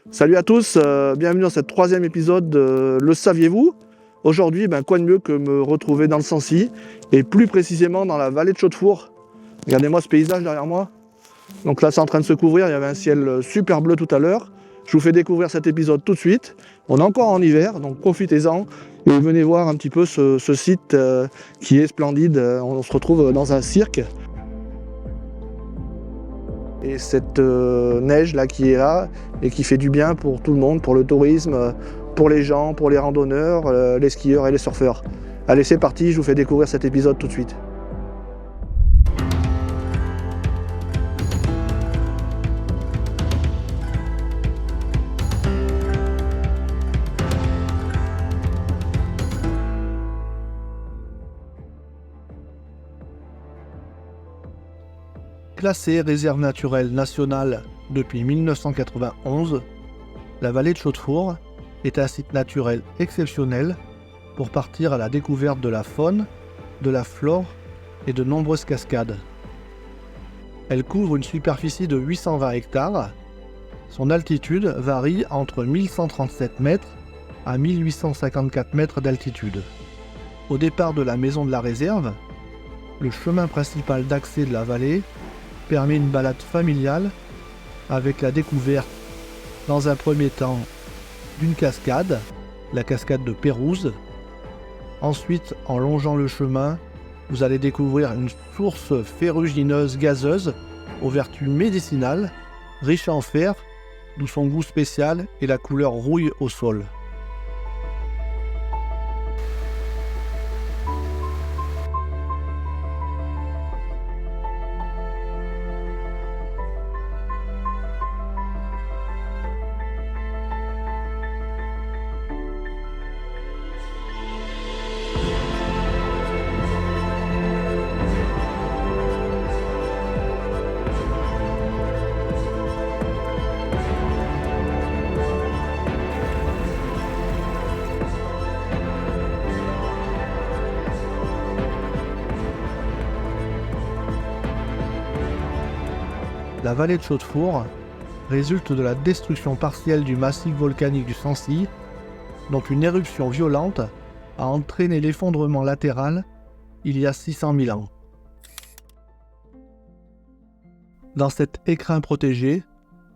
Salut à tous, bienvenue dans ce troisième épisode de Le saviez-vous? Aujourd'hui, quoi de mieux que me retrouver dans le Sancy, et plus précisément dans la vallée de Chaudefour. Regardez-moi ce paysage derrière moi. Donc là, c'est en train de se couvrir, il y avait un ciel super bleu tout à l'heure. Je vous fais découvrir cet épisode tout de suite. On est encore en hiver, donc profitez-en et venez voir un petit peu ce site qui est splendide. On se retrouve dans un cirque. Et cette neige là qui est là et qui fait du bien pour tout le monde, pour le tourisme, pour les gens, pour les randonneurs, les skieurs et les surfeurs. Allez, c'est parti, je vous fais découvrir cet épisode tout de suite. Classée réserve naturelle nationale depuis 1991, la vallée de Chaudefour est un site naturel exceptionnel pour partir à la découverte de la faune, de la flore et de nombreuses cascades. Elle couvre une superficie de 820 hectares. Son altitude varie entre 1137 mètres à 1854 mètres d'altitude. Au départ de la maison de la réserve, le chemin principal d'accès de la vallée permet une balade familiale avec la découverte, dans un premier temps, d'une cascade, la cascade de Pérouse. Ensuite, en longeant le chemin, vous allez découvrir une source ferrugineuse gazeuse aux vertus médicinales, riche en fer, d'où son goût spécial et la couleur rouille au sol. La vallée de Chaudefour résulte de la destruction partielle du massif volcanique du Sancy, dont une éruption violente a entraîné l'effondrement latéral il y a 600 000 ans. Dans cet écrin protégé,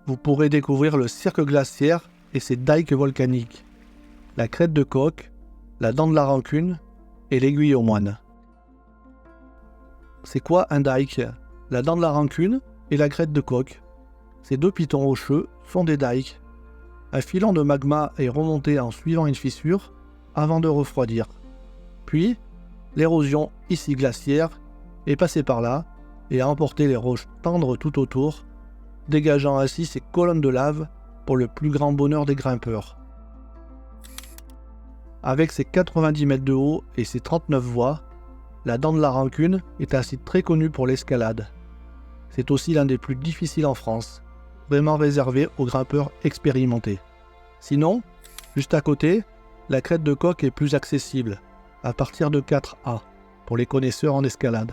vous pourrez découvrir le cirque glaciaire et ses dikes volcaniques, la crête de coq, la dent de la rancune et l'aiguille aux moines. C'est quoi un dike? La dent de la rancune et la crête de coq. Ces deux pitons rocheux sont des dikes. Un filon de magma est remonté en suivant une fissure avant de refroidir. Puis, l'érosion, ici glaciaire, est passée par là et a emporté les roches tendres tout autour, dégageant ainsi ces colonnes de lave pour le plus grand bonheur des grimpeurs. Avec ses 90 mètres de haut et ses 39 voies, la dent de la rancune est un site très connu pour l'escalade. C'est aussi l'un des plus difficiles en France, vraiment réservé aux grimpeurs expérimentés. Sinon, juste à côté, la crête de coq est plus accessible, à partir de 4A, pour les connaisseurs en escalade,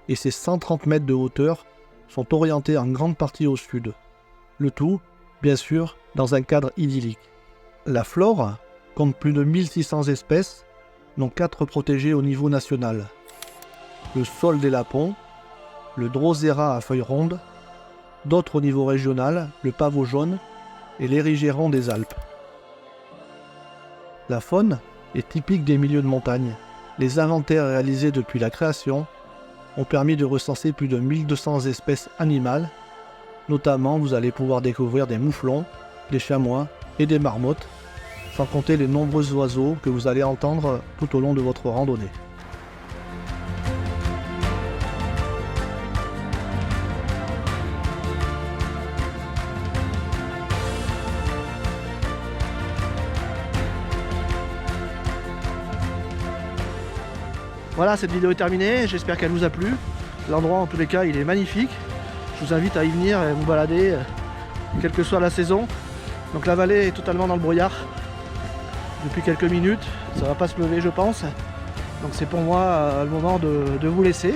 et ses 130 mètres de hauteur sont orientés en grande partie au sud. Le tout, bien sûr, dans un cadre idyllique. La flore compte plus de 1600 espèces, dont 4 protégées au niveau national. Le sol des lapons, le drosera à feuilles rondes, d'autres au niveau régional, le pavot jaune et l'érigéron des Alpes. La faune est typique des milieux de montagne. Les inventaires réalisés depuis la création ont permis de recenser plus de 1200 espèces animales. Notamment, vous allez pouvoir découvrir des mouflons, des chamois et des marmottes, sans compter les nombreux oiseaux que vous allez entendre tout au long de votre randonnée. Voilà, cette vidéo est terminée, j'espère qu'elle vous a plu. L'endroit en tous les cas il est magnifique. Je vous invite à y venir et vous balader, quelle que soit la saison. Donc la vallée est totalement dans le brouillard depuis quelques minutes, ça va pas se lever je pense. Donc c'est pour moi le moment de vous laisser.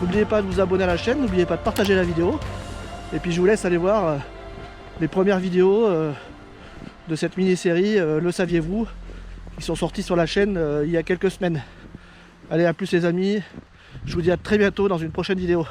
N'oubliez pas de vous abonner à la chaîne, n'oubliez pas de partager la vidéo. Et puis je vous laisse aller voir les premières vidéos de cette mini-série, le saviez-vous, qui sont sorties sur la chaîne il y a quelques semaines. Allez, à plus les amis, je vous dis à très bientôt dans une prochaine vidéo.